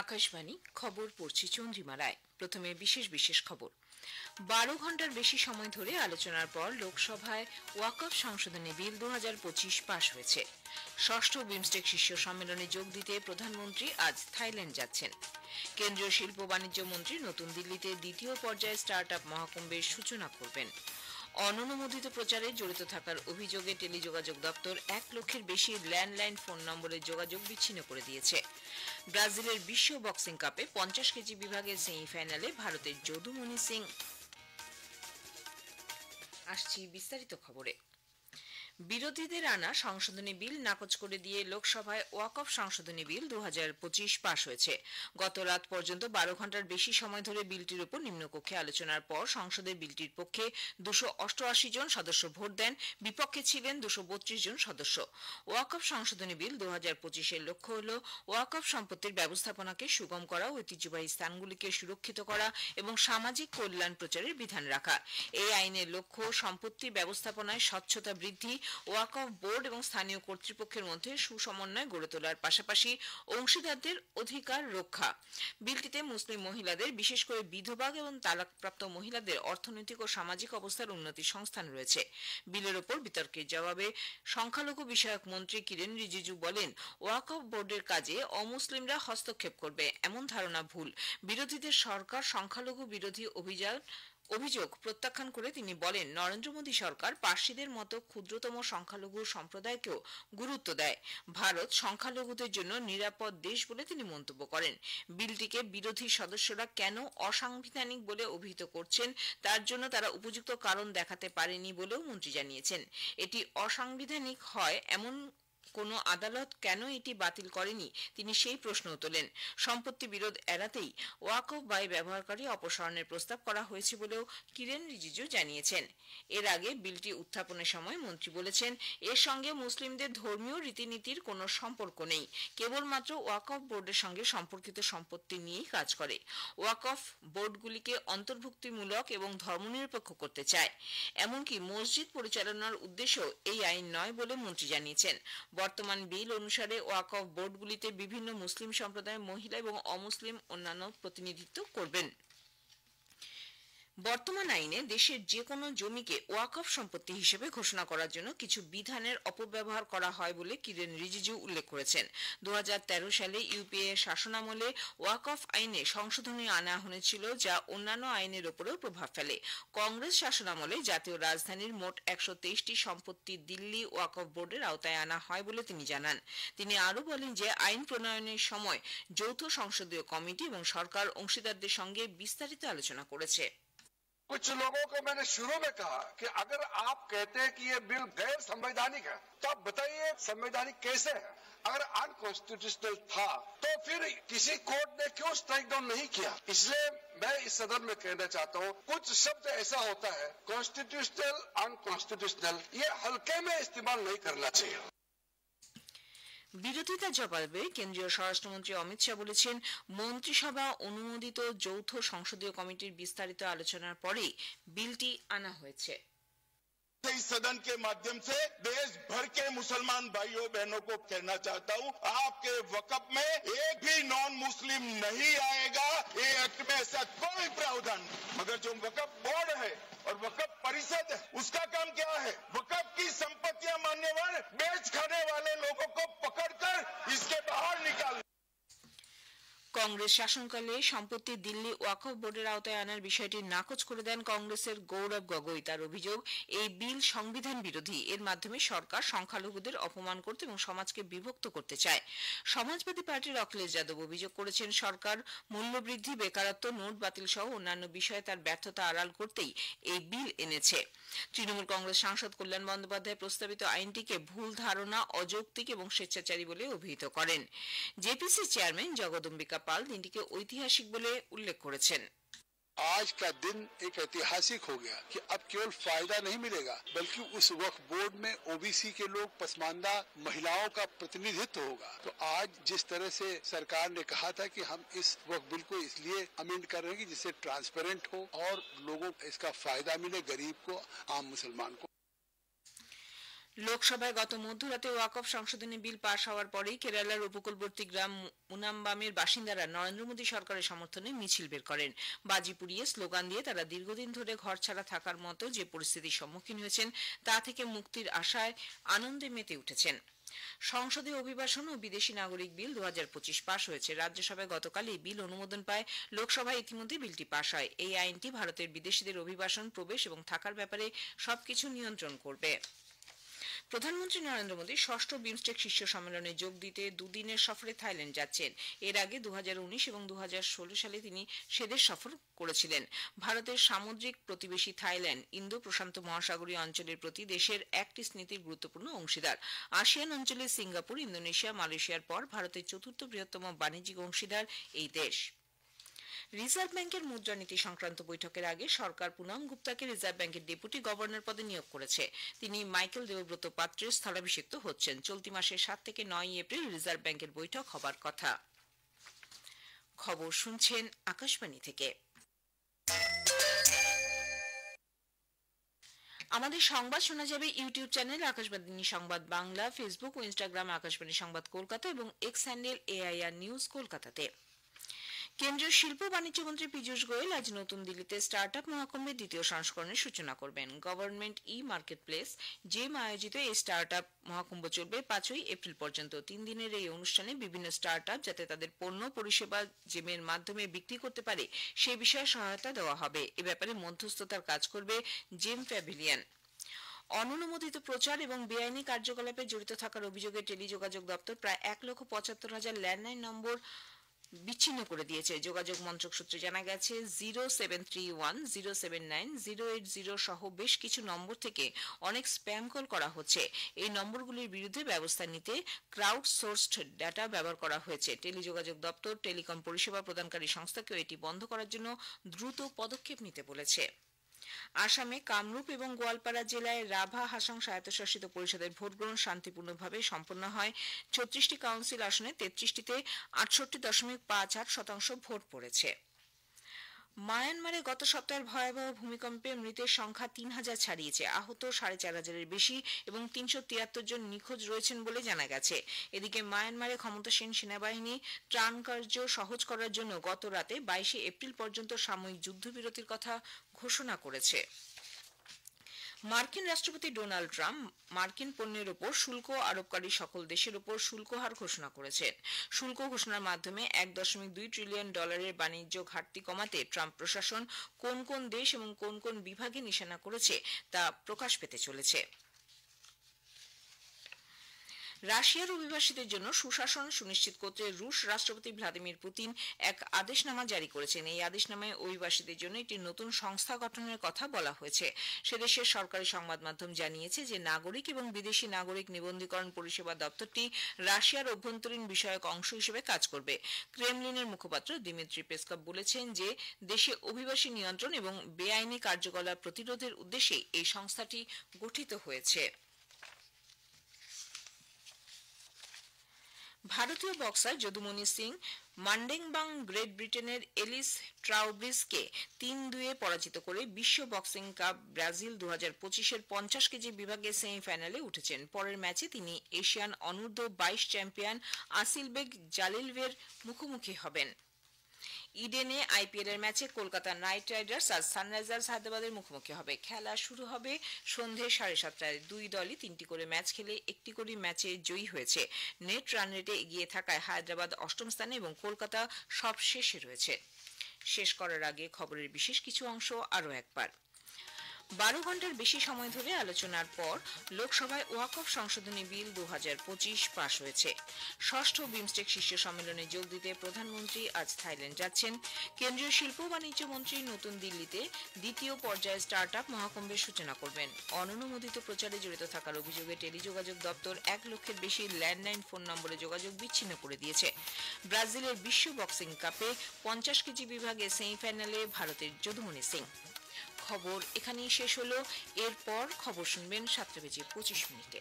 আকাশবাণী খবর পড়ছি চন্দ্রিমা রায়। প্রথমে বিশেষ খবর। 12 ঘন্টার বেশি সময় ধরে আলোচনার পর লোকসভায় ওয়াকফ সংশোধনী বিল 2025 পাশ হয়েছে। ষষ্ঠ বিমস্টেক শীর্ষ সম্মেলনে যোগ দিতে প্রধানমন্ত্রী আজ থাইল্যান্ড যাচ্ছেন। কেন্দ্রীয় শিল্প বাণিজ্য মন্ত্রী নতুন দিল্লিতে দ্বিতীয় পর্যায়ে স্টার্টআপ মহাকুম্ভের সূচনা করবেন। অননুমোদিত প্রচারে জড়িত থাকার অভিযোগে টেলিযোগাযোগ দপ্তর 1 লক্ষের বেশি ল্যান্ডলাইন ফোন নম্বরে যোগাযোগ বিচ্ছিন্ন করে দিয়েছে। ব্রাজিলের বিশ্ব বক্সিং কাপে 50 কেজি বিভাগের সেমিফাইনালে ভারতের যদুমণি সিং। আসছি বিস্তারিত খবরে। বিরোধীদের আনা সংশোধনী বিল নাকচ করে দিয়ে লোকসভায় ওয়াকফ সংশোধনী বিল 2025 পাশ হয়েছে। গত রাত পর্যন্ত 12 ঘন্টার বেশি সময় ধরে বিলটির উপর নিম্নকক্ষে আলোচনার পর সংসদে বিলটির পক্ষে 288 জন সদস্য ভোট দেন, বিপক্ষে ছিলেন 232 জন সদস্য। ওয়াকফ সংশোধনী বিল 2025-এর লক্ষ্য হল ওয়াকফ সম্পত্তির ব্যবস্থাপনাকে সুগম করা, ঐতিহ্যবাহী স্থানগুলিকে সুরক্ষিত করা এবং সামাজিক কল্যাণ প্রচারের বিধান রাখা। এই আইনের লক্ষ্য সম্পত্তি ব্যবস্থাপনায় স্বচ্ছতা বৃদ্ধি, ওয়াকফ বোর্ড এবং স্থানীয় কর্তৃপক্ষের মধ্যে সুসমন্বয় গড়ে তোলার পাশাপাশি অংশীদারদের অধিকার রক্ষা। বিলটিতে মুসলিম মহিলাদের, বিশেষ করে বিধবা এবং তালাকপ্রাপ্ত মহিলাদের অর্থনৈতিক ও সামাজিক অবস্থার উন্নতির সংস্থান রয়েছে। বিলের ওপর বিতর্কের জবাবে সংখ্যালঘু বিষয়ক মন্ত্রী কিরেন রিজিজু বলেন, ওয়াকফ বোর্ডের কাজে অমুসলিমরা হস্তক্ষেপ করবে এমন ধারণা ভুল। বিরোধীদের সরকার সংখ্যালঘু বিরোধী অভিযোগ প্রত্যাখ্যান করে তিনি বলেন, নরেন্দ্র মোদী সরকার পার্সিদের মতো ক্ষুদ্রতম সংখ্যালঘু সম্প্রদায়কেও গুরুত্ব দেয়। ভারত সংখ্যালঘুদের জন্য নিরাপদ দেশ বলে তিনি মন্তব্য করেন। বিলটিকে বিরোধী সদস্যরা কেন অসাংবিধানিক বলে অভিহিত করছেন তার জন্য তারা উপযুক্ত কারণ দেখাতে পারেনি বলেও মন্ত্রী জানিয়েছেন। এটি অসাংবিধানিক হয় এমন কোন আদালত কেন এটি বাতিল করেনি তিনি সেই প্রশ্ন তোলেন। সম্পত্তি বিরোধ এড়াতেই ওয়াকফ ব্যয় ব্যবহারকারী অপসারণের প্রস্তাব করা হয়েছে বলেও কিরেন রিজিজু জানিয়েছেন। এর আগে বিলটি উত্থাপনের সময় মন্ত্রী বলেছেন, এর সঙ্গে মুসলিমদের ধর্মীয় রীতিনীতির কোনো সম্পর্ক নেই, কেবলমাত্র ওয়াকফ বোর্ডের সঙ্গে সম্পর্কিত সম্পত্তি নিয়েই কাজ করে। ওয়াকফ বোর্ডগুলিকে অন্তর্ভুক্তিমূলক এবং ধর্মনিরপেক্ষ করতে চায়। এমনকি মসজিদ পরিচালনার উদ্দেশ্য এই আইন নয় বলে মন্ত্রী জানিয়েছেন। বর্তমান বিল অনুসারে ওয়াকফ বোর্ডগুলিতে বিভিন্ন মুসলিম সম্প্রদায়ের মহিলা এবং অমুসলিম অন্যান্য প্রতিনিধিত্ব করবেন। বর্তমান আইনে দেশের যে কোনো জমিকে ওয়াকফ সম্পত্তি হিসেবে ঘোষণা করার জন্য কিছু বিধানের অপব্যবহার করা হয় বলে কিরেন রিজিজু উল্লেখ করেছেন। 2013 সালে ইউপিএ শাসনামলে ওয়াকফ আইনে সংশোধনী আনা হয়েছিল, যা অন্যান্য আইনের উপরেও প্রভাব ফেলে। কংগ্রেস শাসনামলে জাতীয় রাজধানীর মোট 123টি সম্পত্তি দিল্লি ওয়াকফ বোর্ডের আওতায় আনা হয় বলে তিনি জানান। তিনি আরও বলেন যে আইন প্রণয়নের সময় যৌথ সংসদীয় কমিটি এবং সরকার অংশীদারদের সঙ্গে বিস্তারিত আলোচনা করেছে। कुछ लोगों को मैंने शुरू में कहा कि अगर आप कहते हैं कि ये बिल गैर संवैधानिक है तो आप बताइए संवैधानिक कैसे है। अगर अनकॉन्स्टिट्यूशनल था तो फिर किसी कोर्ट ने क्यों स्ट्राइक डाउन नहीं किया। इसलिए मैं इस सदन में कहना चाहता हूँ, कुछ शब्द ऐसा होता है कॉन्स्टिट्यूशनल अनकॉन्स्टिट्यूशनल, ये हल्के में इस्तेमाल नहीं करना चाहिए। বিরোধিতা জবাবে কেন্দ্রীয় স্বরাষ্ট্রমন্ত্রী অমিত শাহ বলেছেন, মন্ত্রিসভা অনুমোদিত যৌথ সংসদীয় কমিটির বিস্তারিত আলোচনার পরেই বিলটি আনা হয়েছে। इस सदन के माध्यम से देश भर के मुसलमान भाइयों बहनों को कहना चाहता हूँ, आपके वक्फ में एक भी नॉन मुस्लिम नहीं आएगा। ये एक्ट में ऐसा कोई प्रावधान, मगर जो वक्फ बोर्ड है और वक्फ परिषद है उसका काम क्या है, वक्फ की संपत्तियां मान्यवर बेच खाने वाले लोगों को पकड़कर इसके बाहर निकाल। কংগ্রেস শাসনকালে সম্পত্তি দিল্লি ওয়াকফ বোর্ডের আওতায় আনার বিষয়টি নাকচ করে দেন কংগ্রেসের গৌরব গগৈ। তার অভিযোগ, এই বিল সংবিধান বিরোধী। এর মাধ্যমে সরকার সংখ্যালঘুদের অপমান করতে এবং সমাজকে বিভক্ত করতে চায়। সমাজবাদী পার্টির অখিলেশ যাদব অভিযোগ করেছেন, সরকার মূল্যবৃদ্ধি, বেকারত্ব, নোট বাতিল সহ অন্যান্য বিষয়ে তার ব্যর্থতা আড়াল করতেই এই বিল এনেছে। তৃণমূল কংগ্রেস সাংসদ কল্যাণ বন্দ্যোপাধ্যায় প্রস্তাবিত আইনটিকে ভুল ধারণা, অযৌক্তিক এবং স্বেচ্ছাচারী বলে অভিহিত করেন। জেপিসি চেয়ারম্যান জগদম্বিকা পাল দিনটিকে ঐতিহাসিক বলে উল্লেখ করেছেন। आज का दिन एक ऐतिहासिक हो गया कि अब केवल फायदा नहीं मिलेगा बल्कि उस वक्फ बोर्ड में ओबीसी के लोग, पसमानदा महिलाओं का प्रतिनिधित्व होगा। तो आज जिस तरह से सरकार ने कहा था कि हम इस वक्फ बिल को इसलिए अमेंड कर रहे हैं कि जिससे ट्रांसपेरेंट हो और लोगों को इसका फायदा मिले, गरीब को, आम मुसलमान को। লোকসভায় গত মধ্যরাতে ওয়াকফ সংশোধনী বিল পাশ হওয়ার পরেই কেরালার উপকূলবর্তী গ্রাম মুনাম্বামের বাসিন্দারা নরেন্দ্র মোদী সরকারের সমর্থনে মিছিল বের করেন। বাজি পুড়িয়ে স্লোগান দিয়ে তারা দীর্ঘদিন ধরে ঘর ছাড়া থাকার মতো যে পরিস্থিতির সম্মুখীন হয়েছেন তা থেকে মুক্তির আশায় আনন্দে মেতে উঠেছেন। সংসদে অভিবাসন ও বিদেশি নাগরিক বিল 2025 পাশ হয়েছে। রাজ্যসভায় গতকাল এই বিল অনুমোদন পায়। লোকসভায় ইতিমধ্যে বিলটি পাশ হয়। এই আইনটি ভারতের বিদেশিদের অভিবাসন, প্রবেশ এবং থাকার ব্যাপারে সবকিছু নিয়ন্ত্রণ করবে। প্রধানমন্ত্রী নরেন্দ্র মোদী ষষ্ঠ বিমস্টেক শীর্ষ সম্মেলনে যোগ দিতে দুদিনের সফরে থাইল্যান্ড যাচ্ছেন। এর আগে 2019 এবং 2016 সালে তিনি সেদেশ সফর করেছিলেন। ভারতের সামুদ্রিক প্রতিবেশী থাইল্যান্ড ইন্দো প্রশান্ত মহাসাগরীয় অঞ্চলের প্রতি দেশের অ্যাক্ট ইস্ট নীতির গুরুত্বপূর্ণ অংশীদার। আসিয়ান অঞ্চলে সিঙ্গাপুর, ইন্দোনেশিয়া, মালয়েশিয়ার পর ভারতের চতুর্থ বৃহত্তম বাণিজ্যিক অংশীদার এই দেশ। রিজার্ভ ব্যাংকের মুদ্রানীতি সংক্রান্ত বৈঠকের আগে সরকার পুনম গুপ্তাকে রিজার্ভ ব্যাংকের ডেপুটি গভর্নর পদে নিয়োগ করেছে। তিনি মাইকেল দেবব্রত পাত্রের স্থলাভিষিক্ত হচ্ছেন। চলতি মাসের 7 থেকে 9 এপ্রিল রিজার্ভ ব্যাংকের বৈঠক হবার কথা। খবর শুনছেন আকাশবাণী থেকে। আমাদের সংবাদ শোনা যাবে ইউটিউব চ্যানেল আকাশবাণী সংবাদ বাংলা, ফেসবুক ও ইনস্টাগ্রাম আকাশবাণী সংবাদ কলকাতা এবং এক্স হ্যান্ডেল AIR নিউজ কলকাতাতে। কেন্দ্রীয় শিল্প বাণিজ্য মন্ত্রী পীযূষ গোয়েল আজ নতুন দিল্লিতে স্টার্টআপ মহাকুম্ভের দ্বিতীয় সংস্করণের সূচনা করবেন। গভর্নমেন্ট মার্কেট প্লেস জেম আয়োজিত এই স্টার্টআপ মহাকুম্ভ চলবে 5 এপ্রিল পর্যন্ত। 3 দিনের এই অনুষ্ঠানে বিভিন্ন স্টার্টআপ যাতে তাদের পণ্য পরিষেবা জেমের মাধ্যমে বিক্রি করতে পারে সে বিষয়ে সহায়তা দেওয়া হবে। এ ব্যাপারে মধ্যস্থতার কাজ করবে জেম প্যাভিলিয়ন। অননুমোদিত প্রচার এবং বেআইনি কার্যকলাপে জড়িত থাকার অভিযোগে টেলিযোগাযোগ দপ্তর প্রায় 1,75,000 ল্যান্ডলাইন নম্বর বিচ্ছিন্ন করে দিয়েছে। যোগাযোগ মন্ত্রক সূত্রে জানা গেছে 0731, 079, 080 সহ বেশ কিছু নম্বর থেকে অনেক স্প্যাম কল করা হচ্ছে। এই নম্বরগুলির বিরুদ্ধে ব্যবস্থা নিতে ক্রাউড সোর্সড ডাটা ব্যবহার করা হয়েছে। টেলিযোগাযোগ দপ্তর টেলিকম পরিষেবা প্রদানকারী সংস্থাকেও এটি বন্ধ করার জন্য দ্রুত পদক্ষেপ নিতে বলেছে। আসামে কামরূপ এবং গোয়ালপাড়া জেলায় রাভা হাসং স্বায়ত্তশাসিত পরিষদের ভোট গ্রহণ শান্তিপূর্ণভাবে সম্পন্ন হয়। 36টি কাউন্সিল আসনে 33টিতে 68.58% ভোট পড়েছে। মায়ানমারে গত সপ্তাহের ভয়াবহ ভূমিকম্পে মৃতের সংখ্যা 3000 ছাড়িয়েছে। আহত 4,500-এর বেশি এবং 373 জন নিখোঁজ রয়েছেন বলে জানা গেছে। এদিকে মায়ানমারে ক্ষমতাসীন সেনাবাহিনী ত্রাণ কার্য সহজ করার জন্য গত রাতে 22 এপ্রিল পর্যন্ত সাময়িক যুদ্ধবিরতির কথা ঘোষণা করেছে। মার্কিন রাষ্ট্রপতি ডোনাল্ড ট্রাম্প মার্কিন পণ্যের উপর শুল্ক আরোপকারী সকল দেশের উপর শুল্ক হার ঘোষণা করেছেন। শুল্ক ঘোষণার মাধ্যমে $1.2 ট্রিলিয়ন বাণিজ্য ঘাটতি কমাতে ট্রাম্প প্রশাসন কোন কোন দেশ এবং কোন কোন বিভাগে নিশানা করেছে তা প্রকাশ পেতে চলেছে। রাশিয়ার অভিবাসীদের জন্য সুশাসন সুনিশ্চিত করতে রুশ রাষ্ট্রপতি ভ্লাদিমির পুতিন এক আদেশনামা জারি করেছেন। এই আদেশনামায় অভিবাসীদের জন্য একটি নতুন সংস্থা গঠনের কথা বলা হয়েছে। সেদেশের সরকারি সংবাদ মাধ্যম জানিয়েছে যে নাগরিক এবং বিদেশি নাগরিক নিবন্ধীকরণ পরিষেবা দপ্তরটি রাশিয়ার অভ্যন্তরীণ বিষয়ক অংশ হিসেবে কাজ করবে। ক্রেমলিনের মুখপাত্র দিমিত্রি পেসকভ বলেছেন যে দেশে অভিবাসী নিয়ন্ত্রণ এবং বেআইনি কার্যকলাপ প্রতিরোধের উদ্দেশ্যে এই সংস্থাটি গঠিত হয়েছে। ভারতীয় বক্সার যদুমণি সিং মান্ডেংবাং গ্রেট ব্রিটেনের এলিস ট্রাউব্রিজকে 3-2 পরাজিত করে বিশ্ব বক্সিং কাপ ব্রাজিল 2025-এর 50 কেজি বিভাগে সেমিফাইনালে উঠেছেন। পরের ম্যাচে তিনি এশিয়ান অনূর্ধ্ব 22 চ্যাম্পিয়ন আসিলবেগ জালিলভের মুখোমুখি হবেন। ইডেনে IPL এর ম্যাচে কলকাতা নাইট রাইডার্স আজ সানরাইজার্স হায়দ্রাবাদের মুখোমুখি হবে। খেলা শুরু হবে সন্ধে 7:30টায়। দুই দলই 3টি করে ম্যাচ খেলে একটি করে ম্যাচে জয়ী হয়েছে। নেট রান রেটে এগিয়ে থাকায় হায়দ্রাবাদ 8ম স্থানে এবং কলকাতা সবশেষে রয়েছে। শেষ করার আগে খবরের বিশেষ কিছু অংশ আরও একবার। 12 ঘন্টার বেশি সময় ধরে আলোচনার পর লোকসভায় ওয়াকফ সংশোধনী বিল 2025 পাশ হয়েছে। ষষ্ঠ বিমস্টেক শীর্ষ সম্মেলনে যোগ দিতে প্রধানমন্ত্রী আজ থাইল্যান্ড যাচ্ছেন। কেন্দ্রীয় শিল্প বাণিজ্য মন্ত্রী নতুন দিল্লিতে দ্বিতীয় পর্যায়ে স্টার্টআপ মহাকুম্ভের সূচনা করবেন। অননুমোদিত প্রচারে জড়িত থাকার অভিযোগে টেলিযোগাযোগ দপ্তর 1 লক্ষের বেশি ল্যান্ডলাইন ফোন নম্বরে যোগাযোগ বিচ্ছিন্ন করে দিয়েছে। ব্রাজিলের বিশ্ব বক্সিং কাপে 50 কেজি বিভাগে সেমিফাইনালে ভারতের যদুমণি সিং। খবর এখানেই শেষ হলো। এরপর খবর শুনবেন 7:25 মিনিটে।